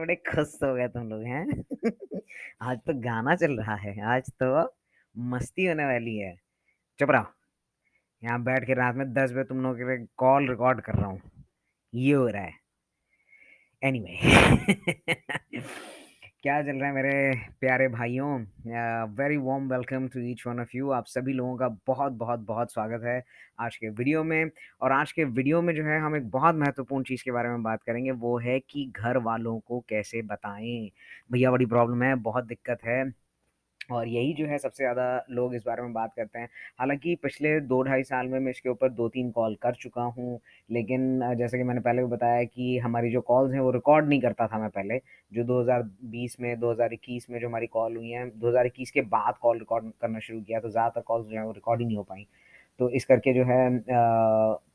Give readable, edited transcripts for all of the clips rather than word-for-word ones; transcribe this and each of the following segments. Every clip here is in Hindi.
बड़े खुश हो गए तुम लोग हैं। आज तो गाना चल रहा है, आज तो मस्ती होने वाली है। चुप रहो। यहाँ बैठ के रात में 10 बजे तुम लोगों के लिए कॉल रिकॉर्ड कर रहा हूँ। ये हो रहा है। एनीवे। क्या चल रहा है मेरे प्यारे भाइयों? Very warm welcome to each one of you. आप सभी लोगों का बहुत बहुत बहुत स्वागत है आज के वीडियो में। और आज के वीडियो में जो है हम एक बहुत महत्वपूर्ण चीज़ के बारे में बात करेंगे, वो है कि घर वालों को कैसे बताएं। भैया बड़ी प्रॉब्लम है, बहुत दिक्कत है। और यही जो है सबसे ज़्यादा लोग इस बारे में बात करते हैं। हालाँकि पिछले 2 ढाई साल में मैं इसके ऊपर 2-3 कॉल कर चुका हूँ। लेकिन जैसे कि मैंने पहले भी बताया कि हमारी जो कॉल्स हैं वो रिकॉर्ड नहीं करता था मैं पहले। जो 2020 में 2021 में जो हमारी कॉल हुई हैं, 2021 के बाद कॉल रिकॉर्ड करना शुरू किया तो ज़्यादातर कॉल्स जो हैं वो रिकॉर्ड ही नहीं हो पाई। तो इस करके जो है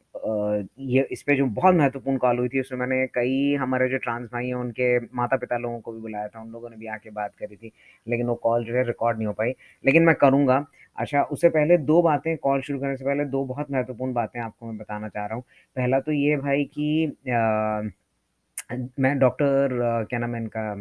ये इस पे जो बहुत महत्वपूर्ण कॉल हुई थी उसमें मैंने कई हमारे जो ट्रांस भाई हैं उनके माता-पिता लोगों को भी बुलाया था। उन लोगों ने भी आके बात करी थी। लेकिन वो कॉल जो है रिकॉर्ड नहीं हो पाई। लेकिन मैं करूँगा। अच्छा, उससे पहले 2 बातें, कॉल शुरू करने से पहले 2 बहुत महत्वपूर्ण बातें आपको मैं बताना चाह रहा हूँ। पहला तो ये भाई कि मैं डॉक्टर क्या नाम है इनका,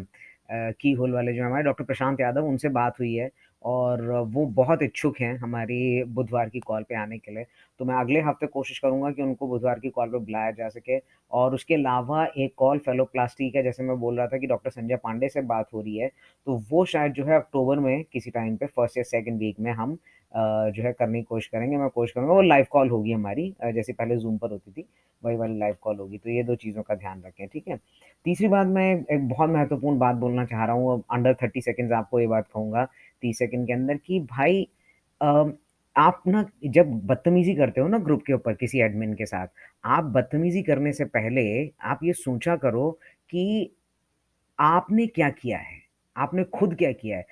की होल वाले जो हमारे डॉक्टर प्रशांत यादव, उनसे बात हुई है। और वो बहुत इच्छुक हैं हमारी बुधवार की कॉल पे आने के लिए। तो मैं अगले हफ्ते कोशिश करूँगा कि उनको बुधवार की कॉल पे बुलाया जा सके। और उसके अलावा एक कॉल फेलोप्लास्टी का, जैसे मैं बोल रहा था कि डॉक्टर संजय पांडे से बात हो रही है, तो वो शायद जो है अक्टूबर में किसी टाइम पे फर्स्ट या सेकंड वीक में हम जो है करने की कोशिश करेंगे। मैं कोशिश करूँगा, वो लाइव कॉल होगी हमारी, जैसे पहले ज़ूम पर होती थी, वही वाली लाइव कॉल होगी। तो ये 2 चीज़ों का ध्यान रखें, ठीक है? तीसरी बात, मैं एक बहुत महत्वपूर्ण बात बोलना चाह रहा हूँ, अंडर 30 सेकंड्स आपको ये बात कहूँगा, 30 सेकंड के अंदर, कि भाई अ, आप ना जब बदतमीज़ी करते हो ना ग्रुप के ऊपर किसी एडमिन के साथ, आप बदतमीज़ी करने से पहले आप ये सोचा करो कि आपने क्या किया है? आपने खुद क्या किया है?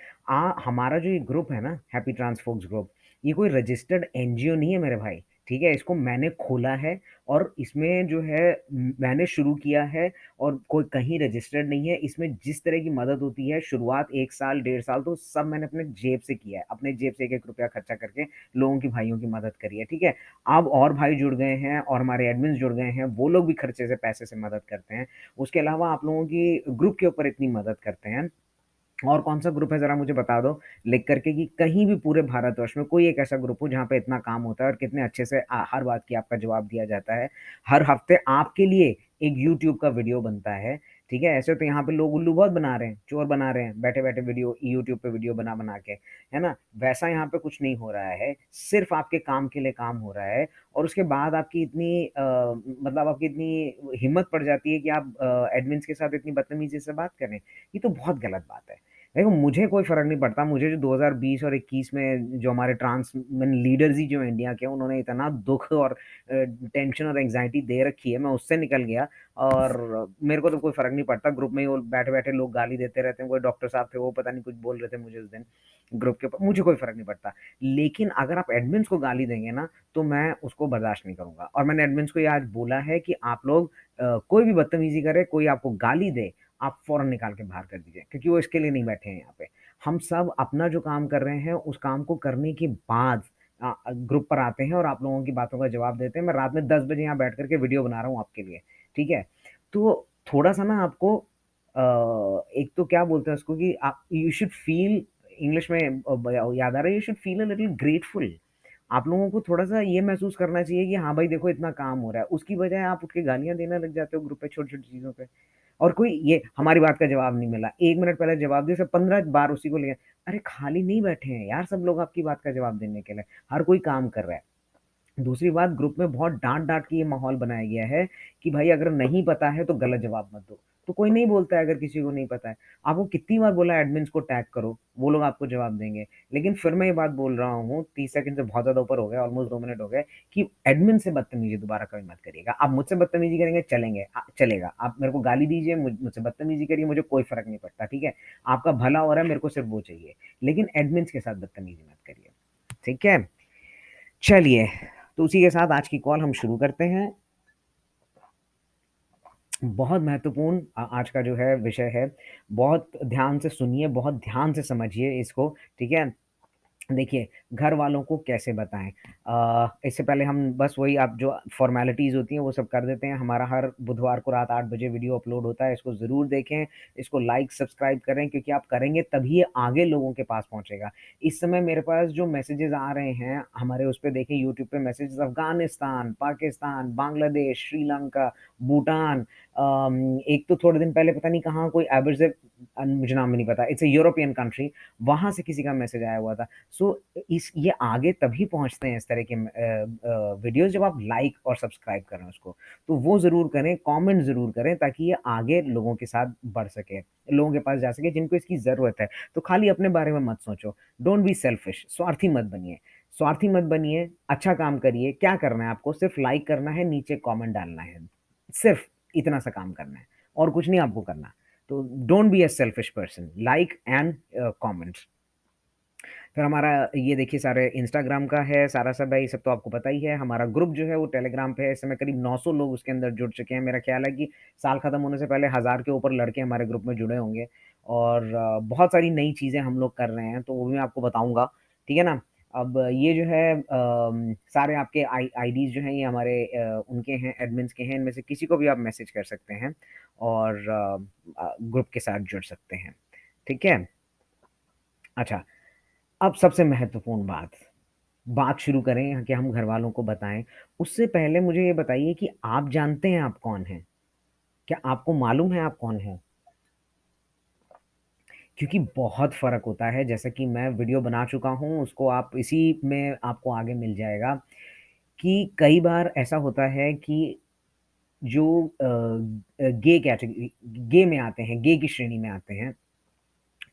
हमारा जो ये ग्रुप है ना, हैप्पी ट्रांस फोक्स ग्रुप, ये कोई रजिस्टर्ड एनजीओ नहीं है मेरे भाई, ठीक है? इसको मैंने खोला है और इसमें जो है मैंने शुरू किया है, और कोई कहीं रजिस्टर्ड नहीं है। इसमें जिस तरह की मदद होती है, शुरुआत 1 साल, 1.5 साल तो सब मैंने अपने जेब से किया है। अपने जेब से 1-1 रुपया खर्चा करके लोगों की, भाइयों की मदद करी है, ठीक है? अब और भाई जुड़ गए हैं और हमारे एडमिन्स जुड़ गए हैं, वो लोग भी खर्चे से, पैसे से मदद करते हैं। उसके अलावा आप लोगों की ग्रुप के ऊपर इतनी मदद करते हैं। और कौन-सा ग्रुप है ज़रा मुझे बता दो लिख कर के, कि कहीं भी पूरे भारतवर्ष में कोई एक ऐसा ग्रुप हो जहाँ पे इतना काम होता है और कितने अच्छे से हर बात की आपका जवाब दिया जाता है। हर हफ्ते आपके लिए एक यूट्यूब का वीडियो बनता है, ठीक है? ऐसे तो यहाँ पे लोग उल्लू बहुत बना रहे हैं, चोर बना रहे हैं, बैठे-बैठे वीडियो यूट्यूब पे वीडियो बना-बना के, है ना? वैसा यहाँ पे कुछ नहीं हो रहा है, सिर्फ़ आपके काम के लिए काम हो रहा है। और उसके बाद आपकी इतनी मतलब आपकी इतनी हिम्मत पड़ जाती है कि आप एडमिन्स के साथ इतनी बदतमीज़ी से बात करें। ये तो बहुत गलत बात है। देखो, मुझे कोई फ़र्क नहीं पड़ता, मुझे जो 2020 और 21 में जो हमारे ट्रांस मेन लीडर्स ही जो इंडिया के, उन्होंने इतना दुःख और टेंशन और एंग्ज़ायटी दे रखी है, मैं उससे निकल गया। और मेरे को तो कोई फ़र्क नहीं पड़ता, ग्रुप में ही वो बैठे-बैठे लोग गाली देते रहते हैं। कोई डॉक्टर साहब थे, वो पता नहीं कुछ बोल रहे थे मुझे उस दिन ग्रुप के ऊपर, मुझे कोई फ़र्क नहीं पड़ता। लेकिन अगर आप एडमिन्स को गाली देंगे ना, तो मैं उसको बर्दाश्त नहीं करूँगा। और मैंने एडमिन्स को ये आज बोला है कि आप लोग कोई भी बदतमीज़ी करे, कोई आपको गाली दे, आप फ़ौरन निकाल के बाहर कर दीजिए, क्योंकि वो इसके लिए नहीं बैठे हैं यहाँ पे। हम सब अपना जो काम कर रहे हैं, उस काम को करने के बाद ग्रुप पर आते हैं और आप लोगों की बातों का जवाब देते हैं। मैं रात में 10 बजे यहाँ बैठ कर के वीडियो बना रहा हूँ आपके लिए, ठीक है? तो थोड़ा-सा ना आपको एक तो क्या बोलते हैं उसको, कि आप यू शुड फ़ील, इंग्लिश में ब याद आ रहा है, you should feel a little grateful. आप लोगों को थोड़ा-सा ये महसूस करना चाहिए कि हाँ भाई देखो, इतना काम हो रहा है। उसकी बजाय आप उठ के गालियाँ देने लग जाते हो ग्रुप पे छोटी-छोटी चीज़ों पे। और कोई ये हमारी बात का जवाब नहीं मिला, 1 मिनट पहले जवाब दिया, सब 15 बार उसी को ले, अरे खाली नहीं बैठे हैं यार सब लोग आपकी बात का जवाब देने के लिए, हर कोई काम कर रहा है। दूसरी बात, ग्रुप में बहुत डाँट-डाँट के ये माहौल बनाया गया है कि भाई अगर नहीं पता है तो गलत जवाब मत दो। तो कोई नहीं बोलता है अगर किसी को नहीं पता है। आपको कितनी बार बोला है एडमिन्स को टैग करो, वो लोग आपको जवाब देंगे। लेकिन फिर मैं ये बात बोल रहा हूँ, 30 सेकंड से बहुत ज़्यादा ऊपर हो गए, ऑलमोस्ट 2 मिनट हो गए, कि एडमिन से बदतमीज़ी दोबारा कभी मत करिएगा। आप मुझसे बदतमीज़ी करेंगे चलेगा। आप मेरे को गाली दीजिए, मुझसे बदतमीज़ी करिए, मुझे कोई फ़र्क नहीं पड़ता, ठीक है? आपका भला हो रहा है, मेरे को सिर्फ़ वो चाहिए। लेकिन एडमिन्स के साथ बदतमीज़ी मत करिए, ठीक है? चलिए, तो उसी के साथ आज की कॉल हम शुरू करते हैं। बहुत महत्वपूर्ण आज का जो है विषय है। बहुत ध्यान से सुनिए, बहुत ध्यान से समझिए इसको, ठीक है? देखिए, घर वालों को कैसे बताएँ? इससे पहले हम बस वही आप जो फ़ॉर्मेलिटीज़ होती हैं, वो सब कर देते हैं। हमारा हर बुधवार को रात 8 बजे वीडियो अपलोड होता है, इसको ज़रूर देखें, इसको लाइक, सब्सक्राइब करें क्योंकि आप करेंगे तभी ये आगे लोगों के पास पहुँचेगा। इस समय मेरे पास जो मैसेजेज़ आ रहे हैं, हमारे उस पे देखें यूट्यूब पे मैसेजेज़ अफ़गानिस्तान, पाकिस्तान, बांग्लादेश, श्रीलंका, भूटान एक तो थोड़े दिन पहले पता नहीं कहाँ कोई एबरज़ेब मुझे नाम भी नहीं पता, इट्स अ यूरोपियन कंट्री, वहाँ से किसी का मैसेज आया हुआ था। सो इस ये आगे तभी पहुँचते हैं इस तरह के वीडियोज़ जब आप लाइक और सब्सक्राइब करें उसको। तो वो ज़रूर करें, कमेंट ज़रूर करें ताकि ये आगे लोगों के साथ बढ़ सके, लोगों के पास जा सके जिनको इसकी ज़रूरत है। तो खाली अपने बारे में मत सोचो, डोंट बी सेल्फिश स्वार्थी मत बनिए। स्वार्थी मत बनिए, अच्छा काम करिए, क्या करना है आपको सिर्फ़ लाइक करना है, नीचे कमेंट डालना है। सिर्फ़ इतना सा काम करना है और कुछ नहीं आपको करना। तो don't be a selfish person, like and comments. फिर हमारा ये देखिए सारे इंस्टाग्राम का है, सारा सब है, ये सब तो आपको पता ही है। हमारा ग्रुप जो है वो टेलीग्राम पे है, इस समय करीब 900 लोग उसके अंदर जुड़ चुके हैं। मेरा ख्याल है कि साल खत्म होने से पहले 1000 के ऊपर लड़के हमारे ग्रुप में जुड़े होंगे और बहुत सारी नई चीज़ें हम लोग कर रहे हैं, तो वो भी मैं आपको बताऊँगा, ठीक है ना? अब ये जो है सारे आपके आईडीज़ जो हैं ये हमारे उनके हैं, एडमिन्स के हैं, इनमें से किसी को भी आप मैसेज कर सकते हैं और ग्रुप के साथ जुड़ सकते हैं, ठीक है? अच्छा, अब सबसे महत्वपूर्ण बात, बात शुरू करें कि हम घरवालों को बताएँ। उससे पहले मुझे ये बताइए कि आप जानते हैं आप कौन हैं? क्या आपको मालूम है आप कौन हैं? क्योंकि बहुत फ़र्क होता है, जैसा कि मैं वीडियो बना चुका हूँ, उसको आप इसी में आपको आगे मिल जाएगा कि कई बार ऐसा होता है कि जो गे कैटेगरी गे में आते हैं, गे की श्रेणी में आते हैं,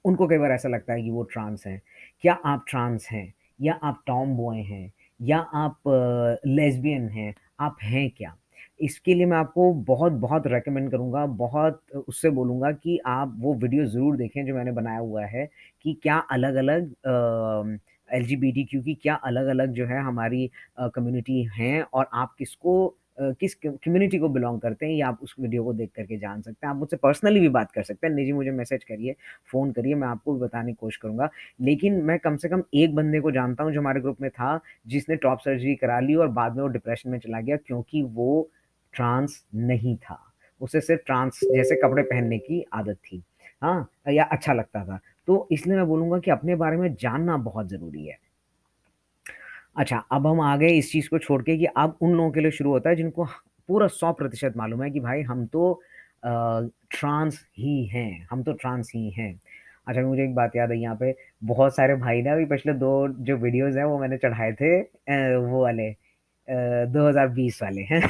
उनको कई बार ऐसा लगता है कि वो ट्रांस हैं। क्या आप ट्रांस हैं? या आप टॉम बॉय हैं? या आप लेस्बियन हैं? आप हैं क्या? इसके लिए मैं आपको बहुत-बहुत रिकमेंड करूँगा, बहुत उससे बोलूँगा कि आप वो वीडियो ज़रूर देखें जो मैंने बनाया हुआ है कि क्या अलग-अलग एलजीबीटीक्यू की क्या अलग-अलग जो है हमारी कम्युनिटी हैं और आप किस कम्युनिटी को बिलॉन्ग करते हैं, ये आप उस वीडियो को देख कर के जान सकते हैं। आप मुझसे पर्सनली भी बात कर सकते हैं, निजी मुझे मैसेज करिए, फ़ोन करिए, मैं आपको भी बताने की कोशिश करूँगा। लेकिन मैं कम से कम एक बंदे को जानता हूँ जो हमारे ग्रुप में था, जिसने टॉप सर्जरी करा ली और बाद में वो डिप्रेशन में चला गया क्योंकि वो ट्रांस नहीं था। उसे सिर्फ़ ट्रांस जैसे कपड़े पहनने की आदत थी। हाँ, या अच्छा लगता था। तो इसलिए मैं बोलूँगा कि अपने बारे में जानना बहुत ज़रूरी है। अच्छा, अब हम आ गए इस चीज़ को छोड़ के कि अब उन लोगों के लिए शुरू होता है जिनको पूरा 100% मालूम है कि भाई हम तो अ, ट्रांस ही हैं, हम तो ट्रांस ही हैं। अच्छा मुझे एक बात याद आई यहाँ पे, बहुत सारे भाई ना अभी पिछले 2 जो वीडियोज़ हैं वो मैंने चढ़ाए थे वो वाले 2020 वाले हैं।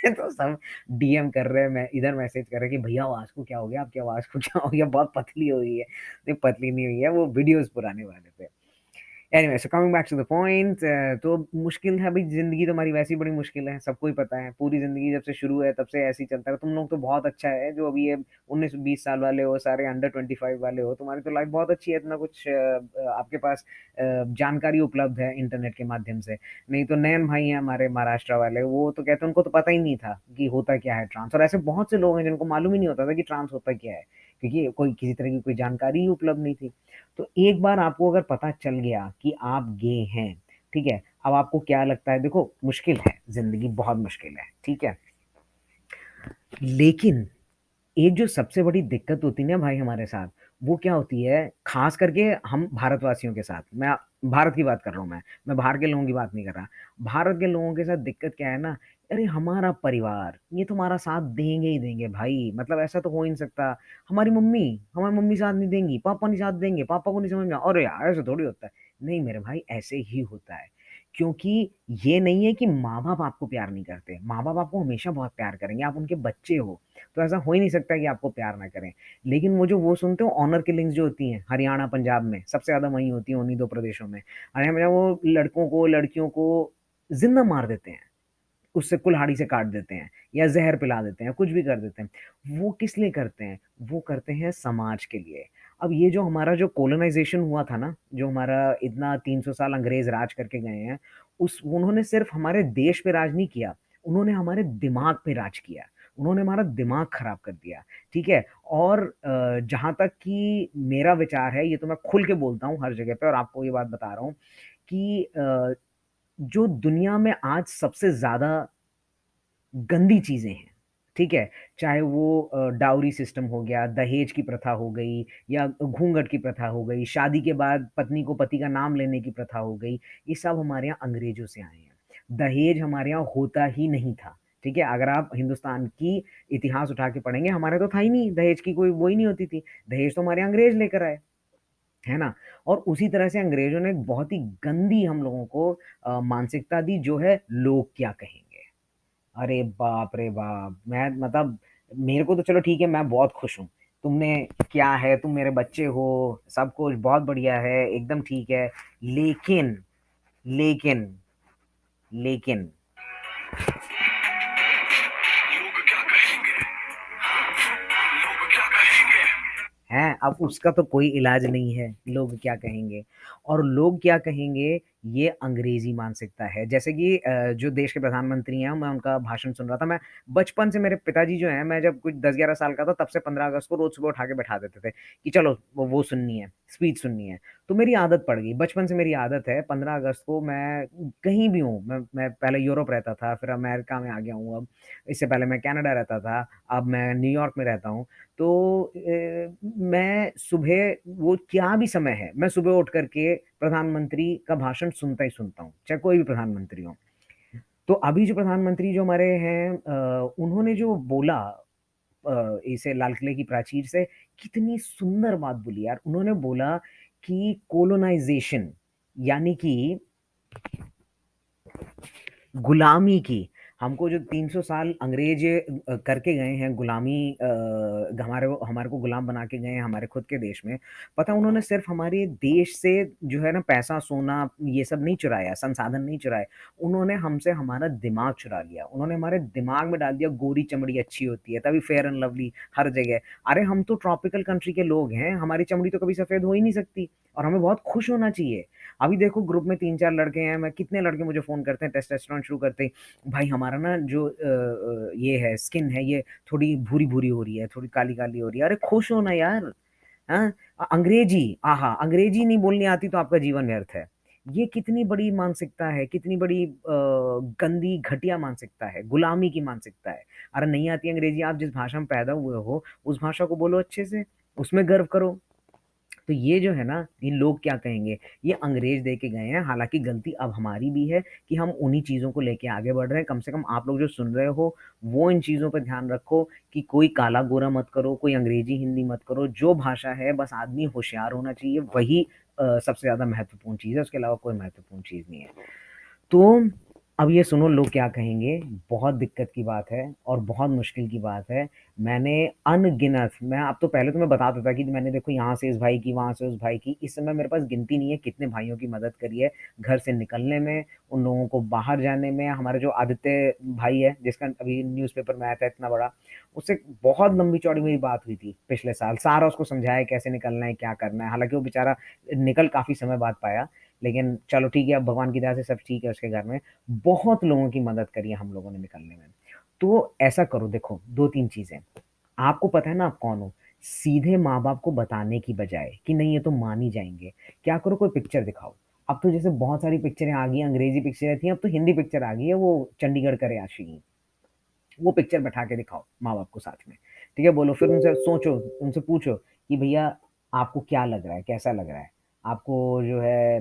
तो सब डीएम कर रहे हैं, मैं इधर मैसेज कर रहे हैं कि भैया आवाज़ को क्या हो गया? आपकी आवाज़ को क्या हो गया? बहुत पतली हो गई है। नहीं पतली नहीं हुई है, वो वीडियोज़ पुराने वाले थे। Anyway so coming back to the point तो मुश्किल है भाई ज़िंदगी तो हमारी वैसे ही बड़ी मुश्किल है, सबको ही पता है। पूरी ज़िंदगी जब से शुरू है तब से ऐसे ही चलता है। तुम लोग तो बहुत अच्छा है जो अभी ये 19-20 साल वाले हो, सारे अंडर 25 वाले हो, तुम्हारी तो लाइफ़ बहुत अच्छी है, इतना कुछ आपके पास जानकारी उपलब्ध है इंटरनेट के माध्यम से। नहीं तो नयन भाई हैं हमारे महाराष्ट्र वाले, वो तो कहते हैं उनको तो पता ही नहीं था कि होता क्या है ट्रांस और ऐसे बहुत से लोग हैं जिनको मालूम ही नहीं होता था कि ट्रांस होता क्या है, क्योंकि कोई किसी तरह की कोई जानकारी ही उपलब्ध नहीं थी। तो एक बार आपको अगर पता चल गया कि आप गे हैं, ठीक है? अब आपको क्या लगता है देखो मुश्किल है, ज़िंदगी बहुत मुश्किल है, ठीक है? लेकिन एक जो सबसे बड़ी दिक्कत होती है ना भाई हमारे साथ, वो क्या होती है, ख़ास करके हम भारतवासियों के साथ, भारत की बात कर रहा हूँ मैं बाहर के लोगों की बात नहीं कर रहा। भारत के लोगों के साथ दिक्कत क्या है ना, अरे हमारा परिवार, ये तुम्हारा साथ देंगे ही देंगे भाई, मतलब ऐसा तो हो ही नहीं सकता। हमारी मम्मी साथ नहीं देंगी, पापा नहीं साथ देंगे, पापा को नहीं समझ में अरे यार! ऐसे थोड़ी होता है। नहीं मेरे भाई ऐसे ही होता है। क्योंकि ये नहीं है कि माँ-बाप आपको प्यार नहीं करते, माँ-बाप आपको हमेशा बहुत प्यार करेंगे, आप उनके बच्चे हो। तो ऐसा हो ही नहीं सकता कि आपको प्यार ना करें। लेकिन वो सुनते हो ऑनर किलिंग्स जो होती हैं, हरियाणा, पंजाब में, सबसे ज़्यादा वहीं होती हैं उन्हीं 2 प्रदेशों में। हरियाणा में वो लड़कों को, लड़कियों को ज़िंदा मार देते हैं, उससे कुल्हाड़ी से काट देते हैं या ज़हर पिला देते हैं, कुछ भी कर देते हैं। वो किस लिए करते हैं? वो करते हैं समाज के लिए। अब ये जो हमारा जो कोलोनाइज़ेशन हुआ था ना, जो हमारा इतना 300 साल अंग्रेज़ राज करके गए हैं, उन्होंने सिर्फ़ हमारे देश पे राज नहीं किया, उन्होंने हमारे दिमाग पे राज किया। उन्होंने हमारा दिमाग खराब कर दिया, ठीक है? और जहाँ तक कि मेरा विचार है, ये तो मैं खुल के बोलता हूँ हर जगह पे और आपको ये बात बता रहा हूँ कि जो दुनिया में आज सबसे ज़्यादा गंदी चीज़ें हैं, ठीक है? चाहे वो डाउरी सिस्टम हो गया, दहेज की प्रथा हो गई या घूंघट की प्रथा हो गई, शादी के बाद पत्नी को पति का नाम लेने की प्रथा हो गई, ये सब हमारे यहाँ अंग्रेज़ों से आए हैं। दहेज हमारे यहाँ होता ही नहीं था, ठीक है? अगर आप हिंदुस्तान की इतिहास उठा के पढ़ेंगे, हमारे तो था ही नहीं, दहेज की कोई वो ही नहीं होती थी। दहेज तो हमारे यहाँ अंग्रेज़ लेकर आए, है ना? और उसी तरह से अंग्रेज़ों ने एक बहुत ही गंदी हम लोगों को मानसिकता दी जो है लोग क्या कहेंगे? अरे बाप रे बाप! मैं मतलब मेरे को तो चलो ठीक है, मैं बहुत खुश हूँ। तुमने क्या है, तुम मेरे बच्चे हो, सब कुछ बहुत बढ़िया है, एकदम ठीक है। लेकिन, लेकिन, लेकिन लोग क्या कहेंगे? लोग क्या कहेंगे? हैं, अब उसका तो कोई इलाज नहीं है, लोग क्या कहेंगे? और लोग क्या कहेंगे, ये अंग्रेज़ी मानसिकता है। जैसे कि जो देश के प्रधानमंत्री हैं, मैं उनका भाषण सुन रहा था। मैं बचपन से मेरे पिताजी जो हैं, मैं जब कुछ 10-11 साल का था, तब से 15 अगस्त को रोज़ सुबह उठा के बैठा देते थे कि चलो वो सुननी है, स्पीच सुननी है। तो मेरी आदत पड़ गई, बचपन से मेरी आदत है, 15 अगस्त को मैं कहीं भी हूँ, मैं पहले यूरोप रहता था, फिर अमेरिका में आ गया हूँ अब। इससे पहले मैं कनाडा रहता था, अब मैं न्यूयॉर्क में रहता हूँ। तो मैं सुबह वो क्या भी समय है, मैं सुबह उठ कर के प्रधानमंत्री का भाषण सुनता ही सुनता हूँ, चाहे कोई भी प्रधानमंत्री हो। तो अभी जो प्रधानमंत्री जो हमारे हैं उन्होंने जो बोला इसे लाल किले की प्राचीर से, कितनी सुंदर बात बोली यार। उन्होंने बोला कि कोलोनाइज़ेशन यानी कि गुलामी की, हमको जो 300 साल अंग्रेज करके गए हैं गुलामी हमारे को गुलाम बना के गए हैं हमारे खुद के देश में। पता है उन्होंने सिर्फ़ हमारे देश से जो है ना पैसा, सोना ये सब नहीं चुराया, संसाधन नहीं चुराए। उन्होंने हमसे हमारा दिमाग चुरा लिया। उन्होंने हमारे दिमाग में डाल दिया गोरी चमड़ी अच्छी होती है, तभी फेयर एंड लवली हर जगह। अरे हम तो ट्रॉपिकल कंट्री के लोग हैं, हमारी चमड़ी तो कभी सफ़ेद हो ही नहीं सकती और हमें बहुत खुश होना चाहिए। अभी देखो ग्रुप में 3-4 लड़के हैं, मैं कितने लड़के मुझे फ़ोन करते हैं टेस्टोस्टेरोन शुरू करते ही, भाई हमारा ना जो ये है स्किन है ये थोड़ी भूरी-भूरी हो रही है, थोड़ी काली-काली हो रही है। अरे खुश हो ना यार, हाँ? अंग्रेजी, आहा! अंग्रेजी नहीं बोलनी आती तो आपका जीवन व्यर्थ है। ये कितनी बड़ी मानसिकता है, कितनी बड़ी गंदी घटिया मानसिकता है, गुलामी की मानसिकता है। अरे नहीं आती अंग्रेजी, आप जिस भाषा में पैदा हुए हो, उस भाषा को बोलो अच्छे से, उसमें गर्व करो। तो ये जो है ना, ये लोग क्या कहेंगे, ये अंग्रेज दे के गए हैं। हालाँकि गलती अब हमारी भी है कि हम उन्हीं चीज़ों को लेके आगे बढ़ रहे हैं। कम से कम आप लोग जो सुन रहे हो, वो इन चीज़ों पे ध्यान रखो कि कोई काला-गोरा मत करो, कोई अंग्रेजी हिंदी मत करो। जो भाषा है बस आदमी होशियार होना चाहिए, वही सबसे ज़्यादा महत्वपूर्ण चीज़ है, उसके अलावा कोई महत्वपूर्ण चीज़ नहीं है। तो अब ये सुनो लोग क्या कहेंगे, बहुत दिक्कत की बात है और बहुत मुश्किल की बात है। मैंने अनगिनत मैं अब तो पहले तो मैं बताता था कि मैंने देखो यहाँ से इस भाई की, वहाँ से उस भाई की। इस समय मेरे पास गिनती नहीं है कितने भाइयों की मदद करी है, घर से निकलने में, उन लोगों को बाहर जाने में। हमारा जो आदित्य भाई है, जिसका अभी न्यूज़पेपर में आया था इतना बड़ा, उससे बहुत लंबी-चौड़ी मेरी बात हुई थी पिछले साल। सारा उसको समझाया कैसे निकलना है, क्या करना है। हालाँकि वो बेचारा निकल काफ़ी समय बाद पाया। लेकिन चलो ठीक है, अब भगवान की दया से सब ठीक है उसके घर में। बहुत लोगों की मदद करी है हम लोगों ने निकलने में। तो ऐसा करो देखो 2-3 चीज़ें, आपको पता है ना आप कौन हो, सीधे माँ-बाप को बताने की बजाय कि नहीं ये तो मान ही जाएँगे, क्या करो कोई पिक्चर दिखाओ। अब तो जैसे बहुत सारी पिक्चरें आ गई हैं, अंग्रेज़ी पिक्चरें थी, अब तो हिंदी पिक्चर आ गई है वो चंडीगढ़ का रिहायशी। वो पिक्चर बैठा के दिखाओ माँ-बाप को साथ में, ठीक है? बोलो फिर उनसे सोचो, उनसे पूछो कि भैया आपको क्या लग रहा है, कैसा लग रहा है? आपको जो है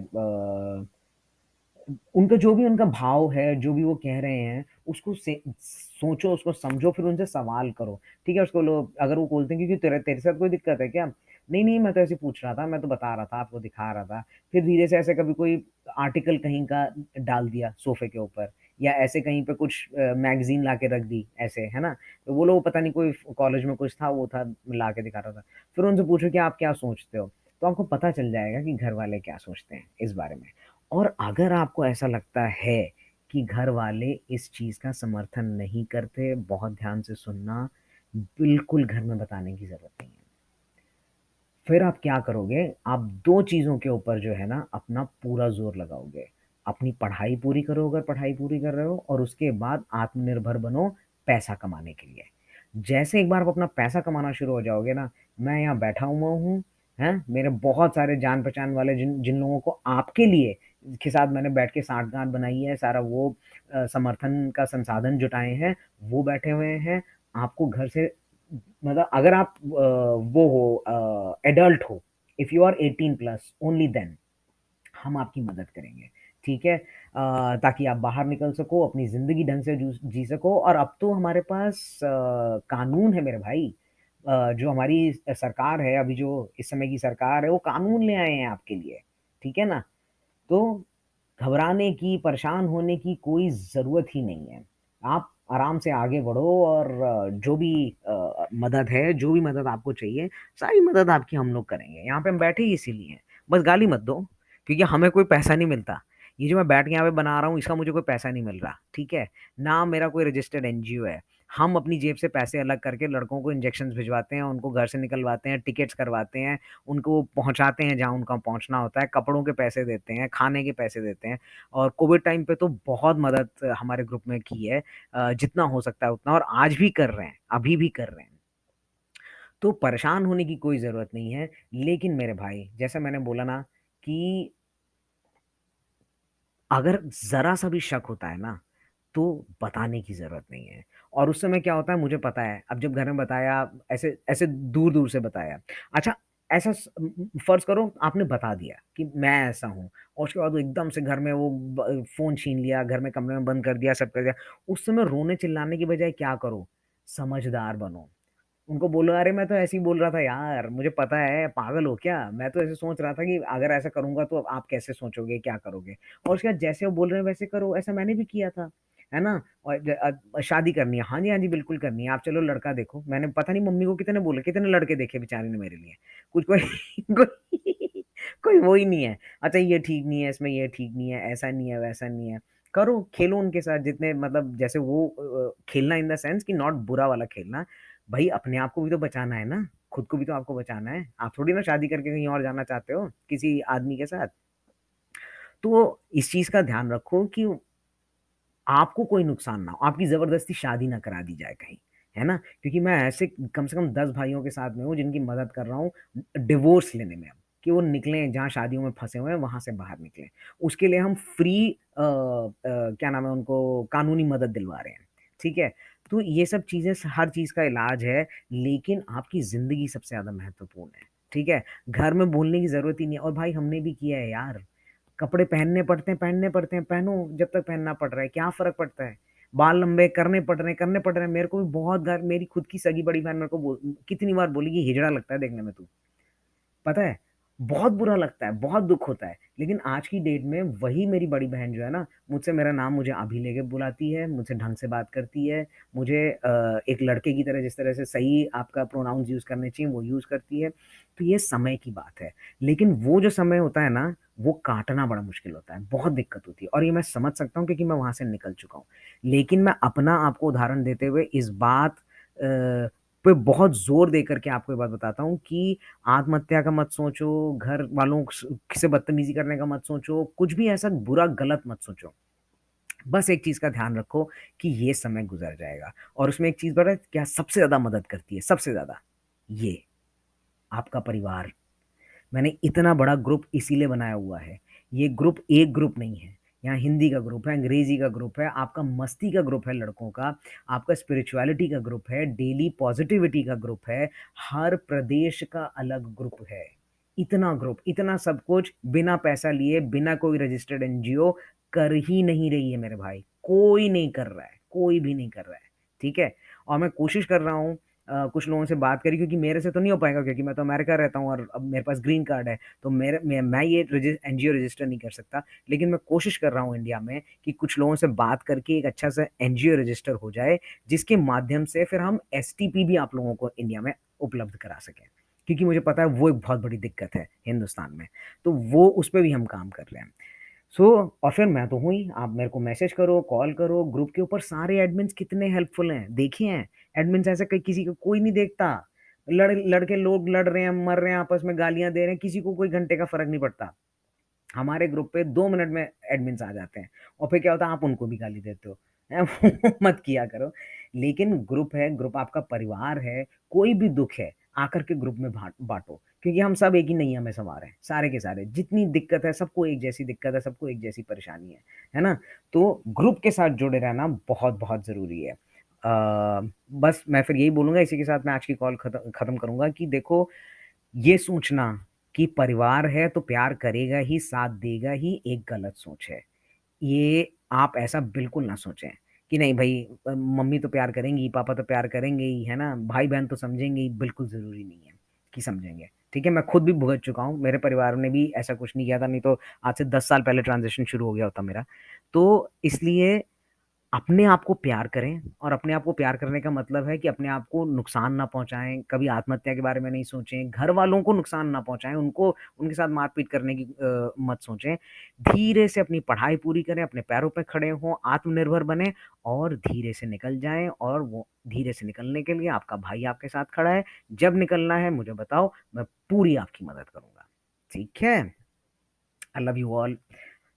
उनका जो भी उनका भाव है, जो भी वो कह रहे हैं, उसको से सोचो, उसको समझो, फिर उनसे सवाल करो, ठीक है? उसको लो अगर वो बोलते हैं कि तेरे तेरे साथ कोई दिक्कत है क्या? नहीं, नहीं, मैं तो ऐसे ही पूछ रहा था, मैं तो बता रहा था, आपको दिखा रहा था। फिर धीरे से ऐसे कभी कोई आर्टिकल कहीं का डाल दिया सोफ़े के ऊपर या ऐसे कहीं पे कुछ मैगज़ीन ला के रख दी ऐसे, है ना? तो वो लोग पता नहीं कोई कॉलेज में कुछ था, वो था, ला के दिखा रहा था। फिर उनसे पूछो कि आप क्या सोचते हो? तो आपको पता चल जाएगा कि घर वाले क्या सोचते हैं इस बारे में। और अगर आपको ऐसा लगता है कि घर वाले इस चीज़ का समर्थन नहीं करते, बहुत ध्यान से सुनना, बिल्कुल घर में बताने की ज़रूरत नहीं है। फिर आप क्या करोगे, आप 2 चीज़ों के ऊपर जो है ना अपना पूरा ज़ोर लगाओगे। अपनी पढ़ाई पूरी करो अगर पढ़ाई पूरी कर रहे हो और उसके बाद आत्मनिर्भर बनो पैसा कमाने के लिए। जैसे एक बार आप अपना पैसा कमाना शुरू हो जाओगे ना, मैं यहाँ बैठा हुआ हूँ, हैं? मेरे बहुत सारे जान-पहचान वाले जिन जिन लोगों को आपके लिए के साथ मैंने बैठ के साँठ-गाँठ बनाई है, सारा वो समर्थन का संसाधन जुटाए हैं, वो बैठे हुए हैं। आपको घर से मतलब अगर आप वो हो एडल्ट हो, if you are 18 plus only then हम आपकी मदद करेंगे, ठीक है? ताकि आप बाहर निकल सको, अपनी ज़िंदगी ढंग से जी सको और अब तो हमारे पास कानून है मेरे भाई। जो हमारी सरकार है, अभी जो इस समय की सरकार है, वो कानून ले आए हैं आपके लिए, ठीक है ना? तो घबराने की, परेशान होने की कोई ज़रूरत ही नहीं है। आप आराम से आगे बढ़ो और जो भी मदद है, जो भी मदद आपको चाहिए, सारी मदद आपकी हम लोग करेंगे। यहाँ पे हम बैठे ही इसीलिए हैं। बस गाली मत दो, क्योंकि हमें कोई पैसा नहीं मिलता। ये जो मैं बैठ के यहाँ पे बना रहा हूँ, इसका मुझे कोई पैसा नहीं मिल रहा, ठीक है? ना मेरा कोई रजिस्टर्ड एनजीओ है। हम अपनी जेब से पैसे अलग करके लड़कों को इंजेक्शंस भिजवाते हैं, उनको घर से निकलवाते हैं, टिकट्स करवाते हैं, उनको पहुँचाते हैं जहाँ उनका पहुँचना होता है, कपड़ों के पैसे देते हैं, खाने के पैसे देते हैं और कोविड टाइम पे तो बहुत मदद हमारे ग्रुप में की है जितना हो सकता है उतना और आज भी कर रहे हैं, अभी भी कर रहे हैं। तो परेशान होने की कोई ज़रूरत नहीं है, लेकिन मेरे भाई जैसा मैंने बोला ना कि अगर ज़रा-सा भी शक होता है ना, तो बताने की ज़रूरत नहीं है और उस समय क्या होता है मुझे पता है, अब जब घर में बताया ऐसे ऐसे दूर-दूर से बताया। अच्छा ऐसा फ़र्ज़ करो आपने बता दिया कि मैं ऐसा हूँ और उसके बाद वो एकदम से घर में वो फ़ोन छीन लिया, घर में कमरे में बंद कर दिया, सब कर दिया। उस समय रोने-चिल्लाने की बजाय क्या करो, समझदार बनो। उनको बोलो, "अरे! मैं तो ऐसे ही बोल रहा था यार, मुझे पता है, पागल हो क्या? मैं तो ऐसे सोच रहा था कि अगर ऐसा करूँगा तो आप कैसे सोचोगे, क्या करोगे?" और उसके बाद जैसे वो बोल रहे हैं वैसे करो, ऐसा मैंने भी किया था, है ना? और शादी करनी है, हाँ जी, हाँ जी, बिल्कुल करनी है, आप चलो लड़का देखो। मैंने पता नहीं मम्मी को कितने बोले, कितने लड़के देखे बेचारी ने मेरे लिए। कुछ कोई कोई कोई वो ही नहीं है। अच्छा ये ठीक नहीं है, इसमें ये ठीक नहीं है, ऐसा नहीं है, वैसा नहीं है। करो, खेलो उनके साथ जितने मतलब जैसे वो खेलना इन द सेंस कि नॉट बुरा वाला खेलना, भाई अपने आप को भी तो बचाना है ना, खुद को भी तो आपको बचाना है। आप थोड़ी ना शादी करके कहीं और जाना चाहते हो, किसी आदमी के साथ। तो इस चीज़ का ध्यान रखो कि आपको कोई नुकसान ना हो, आपकी ज़बरदस्ती शादी ना करा दी जाए कहीं, है ना? क्योंकि मैं ऐसे कम से कम 10 भाइयों के साथ में हूँ जिनकी मदद कर रहा हूँ डिवोर्स लेने में अब, कि वो निकलें जहाँ शादियों में फँसे हुए हैं, वहाँ से बाहर निकलें। उसके लिए हम फ्री क्या नाम है उनको कानूनी मदद दिलवा रहे हैं, ठीक है? तो ये सब चीज़ें स हर चीज़ का इलाज है, लेकिन आपकी ज़िंदगी सबसे ज़्यादा महत्वपूर्ण है, ठीक है? घर में बोलने की ज़रूरत ही नहीं है और भाई हमने भी किया है यार। कपड़े पहनने पड़ते हैं, पहनो जब तक पहनना पड़ रहा है, क्या फ़र्क पड़ता है? बाल लंबे करने पड़ रहे हैं। मेरे को भी बहुत बार मेरी खुद की सगी बड़ी बहन मेरे को कितनी बार बोली कि हिजड़ा लगता है देखने में तू। पता है? बहुत बुरा लगता है, बहुत दुःख होता है। लेकिन आज की डेट में वही मेरी बड़ी बहन जो है ना, मुझसे मेरा नाम मुझे अभी लेके बुलाती है, मुझसे ढंग से बात करती है, मुझे एक लड़के की तरह जिस तरह से सही आपका प्रोनाउन्स यूज़ करने चाहिए, वो यूज़ करती है। तो ये समय की बात है। लेकिन वो जो समय होता है ना, वो काटना बड़ा मुश्किल होता है, बहुत दिक्कत होती है और ये मैं समझ सकता हूँ क्योंकि मैं वहाँ से निकल चुका हूँ। लेकिन मैं अपना आपको उदाहरण देते हुए इस बात पे बहुत ज़ोर देकर के आपको ये बात बताता हूँ कि आत्महत्या का मत सोचो, घर वालों से बदतमीज़ी करने का मत सोचो, कुछ भी ऐसा बुरा गलत मत सोचो। बस एक चीज़ का ध्यान रखो कि ये समय गुज़र जाएगा और उसमें एक चीज़ पता है क्या सबसे ज़्यादा मदद करती है, सबसे ज़्यादा? ये, आपका परिवार। मैंने इतना बड़ा ग्रुप इसीलिए बनाया हुआ है। ये ग्रुप एक ग्रुप नहीं है। यहाँ हिंदी का ग्रुप है, अंग्रेज़ी का ग्रुप है, आपका मस्ती का ग्रुप है लड़कों का, आपका स्पिरिचुअलिटी का ग्रुप है, डेली पॉज़िटिविटी का ग्रुप है, हर प्रदेश का अलग ग्रुप है। इतना ग्रुप, इतना सब कुछ बिना पैसा लिए, बिना कोई रजिस्टर्ड एनजीओ कर ही नहीं रही है मेरे भाई। कोई नहीं कर रहा है, कोई भी नहीं कर रहा है, ठीक है? और मैं कोशिश कर रहा हूँ कुछ लोगों से बात करी क्योंकि मेरे से तो नहीं हो पाएगा क्योंकि मैं तो अमेरिका रहता हूँ और अब मेरे पास ग्रीन कार्ड है, तो मेरे मैं ये एनजीओ रजिस्टर नहीं कर सकता। लेकिन मैं कोशिश कर रहा हूँ इंडिया में कि कुछ लोगों से बात करके एक अच्छा सा एनजीओ रजिस्टर हो जाए, जिसके माध्यम से फिर हम एसटीपी भी आप लोगों को इंडिया में उपलब्ध करा सकें। क्योंकि मुझे पता है वो एक बहुत बड़ी दिक्कत है हिंदुस्तान में, तो वो उस पे भी हम काम कर रहे हैं। सो और फिर मैं तो हूँ ही, आप मेरे को मैसेज करो, कॉल करो, ग्रुप के ऊपर सारे एडमिन्स कितने हेल्पफुल हैं, देखे हैं। एडमिन्स ऐसे कहीं किसी को कोई नहीं देखता। लड़के लोग लड़ रहे हैं, मर रहे हैं, आपस में गालियाँ दे रहे हैं, किसी को कोई घंटे का फ़र्क नहीं पड़ता। हमारे ग्रुप पे 2 मिनट में एडमिन्स आ जाते हैं और फिर क्या होता है आप उनको भी गाली देते हो। वो मत किया करो। लेकिन ग्रुप है, ग्रुप आपका परिवार है, कोई भी दुःख है, आकर के ग्रुप में बाँटो, क्योंकि हम सब एक ही नैया में सवार हैं, सारे के सारे। जितनी दिक्कत है, सबको एक जैसी दिक्कत है, सबको एक जैसी परेशानी है ना? तो ग्रुप के साथ जुड़े रहना बहुत-बहुत ज़रूरी है। बस मैं फिर यही बोलूँगा, इसी के साथ मैं आज की कॉल खत्म करूँगा कि देखो, ये सोचना कि परिवार है तो प्यार करेगा ही, साथ देगा ही, एक गलत सोच है। ये आप ऐसा बिल्कुल ना सोचें कि नहीं भई, मम्मी तो प्यार करेंगी, पापा तो प्यार करेंगे ही, है ना? भाई-बहन तो समझेंगे ही, बिल्कुल ज़रूरी नहीं है कि समझेंगे, ठीक है? मैं खुद भी भुगत चुका हूँ, मेरे परिवार ने भी ऐसा कुछ नहीं किया था, नहीं तो आज से 10 साल पहले ट्रांज़िशन शुरू हो गया होता मेरा। तो इसलिए अपने आप को प्यार करें, और अपने आप को प्यार करने का मतलब है कि अपने आप को नुकसान ना पहुँचाएँ, कभी आत्महत्या के बारे में नहीं सोचें, घर वालों को नुकसान ना पहुँचाएँ, उनको उनके साथ मार-पीट करने की मत सोचें। धीरे से अपनी पढ़ाई पूरी करें, अपने पैरों पे खड़े हों, आत्मनिर्भर बनें और धीरे से निकल जाएँ, और वो धीरे से निकलने के लिए आपका भाई आपके साथ खड़ा है। जब निकलना है मुझे बताओ, मैं पूरी आपकी मदद करूँगा। ठीक है? I love you all.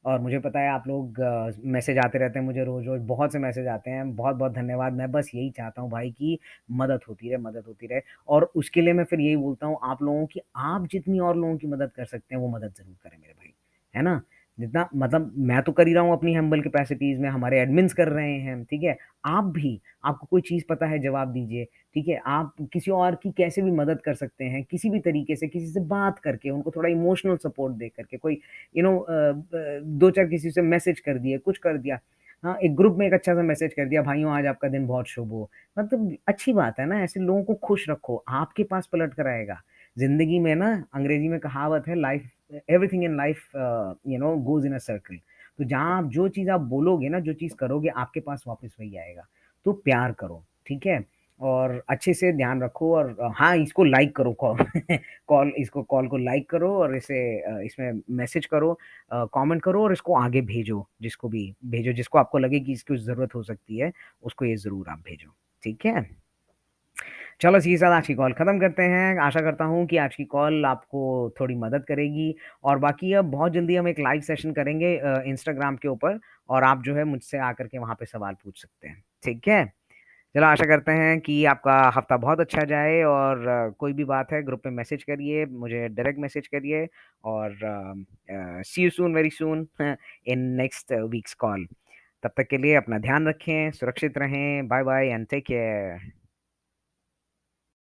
और मुझे पता है आप लोग मैसेज आते रहते हैं मुझे रोज़-रोज़, बहुत से मैसेज आते हैं, बहुत-बहुत धन्यवाद। मैं बस यही चाहता हूँ भाई कि मदद होती रहे, और उसके लिए मैं फिर यही बोलता हूँ आप लोगों की, आप जितनी और लोगों की मदद कर सकते हैं, वो मदद ज़रूर करें मेरे भाई, है ना? जितना मतलब मैं तो कर ही रहा हूँ अपनी हम्बल कैपेसिटीज़ में, हमारे एडमिन्स कर रहे हैं, ठीक है? आप भी, आपको कोई चीज़ पता है जवाब दीजिए, ठीक है? आप किसी और की कैसे भी मदद कर सकते हैं, किसी भी तरीके से, किसी से बात करके, उनको थोड़ा इमोशनल सपोर्ट दे करके, कोई 2-4 किसी से मैसेज कर दिए, कुछ कर दिया। हाँ, एक ग्रुप में एक अच्छा-सा मैसेज कर दिया, भाइयों आज आपका दिन बहुत शुभ हो। मतलब अच्छी बात है ना, ऐसे लोगों को खुश रखो, आपके पास पलट कर आएगा। ज़िंदगी में ना अंग्रेजी में कहावत है, life everything in life goes in a circle. तो जहाँ आप जो चीज़ आप बोलोगे ना, जो चीज़ करोगे, आपके पास वापस वही आएगा। तो प्यार करो, ठीक है? और अच्छे से ध्यान रखो, और हाँ, इसको लाइक करो कॉल इसको कॉल को लाइक करो, और इसे इसमें मैसेज करो, कमेंट करो, और इसको आगे भेजो, जिसको भी भेजो, जिसको आपको लगे कि इसकी ज़रूरत हो सकती है, उसको ये ज़रूर आप भेजो, ठीक है? चलो इसी के साथ आज की कॉल खत्म करते हैं। आशा करता हूँ कि आज की कॉल आपको थोड़ी मदद करेगी, और बाकी अब बहुत जल्दी हम एक लाइव सेशन करेंगे इंस्टाग्राम के ऊपर, और आप जो है मुझसे आकर के वहाँ पे सवाल पूछ सकते हैं, ठीक है? चलो आशा करते हैं कि आपका हफ्ता बहुत अच्छा जाए, और कोई भी बात है ग्रुप में मैसेज करिए, मुझे डायरेक्ट मैसेज करिए, और see you soon, very soon in next weeks call. तब तक के लिए अपना ध्यान रखें, सुरक्षित रहें, bye bye and take care.